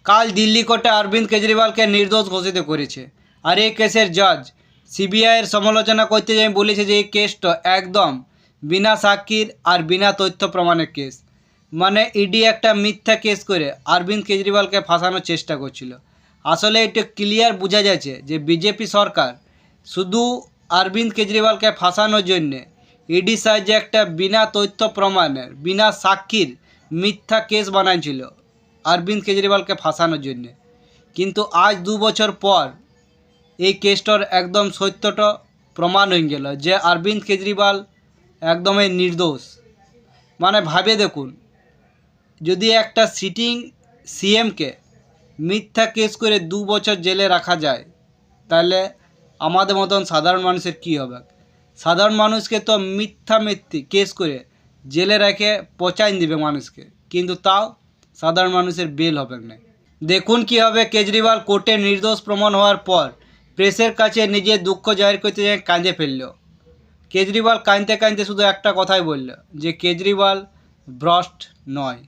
কাল দিল্লি কোর্টে অরবিন্দ কেজরিওয়ালকে নির্দোষ ঘোষিত করেছে। আর এই কেসের জজ সিবিআইয়ের সমালোচনা করতে যাই বলেছে যে এই কেসটা একদম বিনা সাক্ষীর আর বিনা তথ্য প্রমাণের কেস। মানে ইডি একটা মিথ্যা কেস করে অরবিন্দ কেজরিওয়ালকে ফাঁসানোর চেষ্টা করছিল। আসলে এটা ক্লিয়ার বোঝা যাচ্ছে যে বিজেপি সরকার শুধু অরবিন্দ কেজরিওয়ালকে ফাঁসানোর জন্যে ইডি সাহায্যে একটা বিনা তথ্য প্রমাণের বিনা সাক্ষীর মিথ্যা কেস বানাইছিল অরবিন্দ কেজরিওয়ালকে ফাঁসানোর জন্যে। কিন্তু আজ 2 বছর পর এই কেসটার একদম সত্যটা প্রমাণ হয়ে গেল যে অরবিন্দ কেজরিওয়াল একদমই নির্দোষ। মানে ভাবে দেখুন, যদি একটা সিটিং সিএমকে মিথ্যা কেস করে 2 বছর জেলে রাখা যায়, তাহলে আমাদের মতন সাধারণ মানুষের কী হবে? সাধারণ মানুষকে তো মিথ্যা কেস করে জেলে রেখে পচাইন দিবে মানুষকে, কিন্তু তাও সাধারণ মানুষের বেল হবে না। দেখুন কী হবে, কেজরিওয়াল কোর্টে নির্দোষ প্রমাণ হওয়ার পর প্রেসের কাছে নিজের দুঃখ জাহির করতে যাই কাঁদে ফেলল। কেজরিওয়াল কাঁদতে কাঁদতে শুধু একটা কথাই বলল যে কেজরিওয়াল ভ্রষ্ট নয়।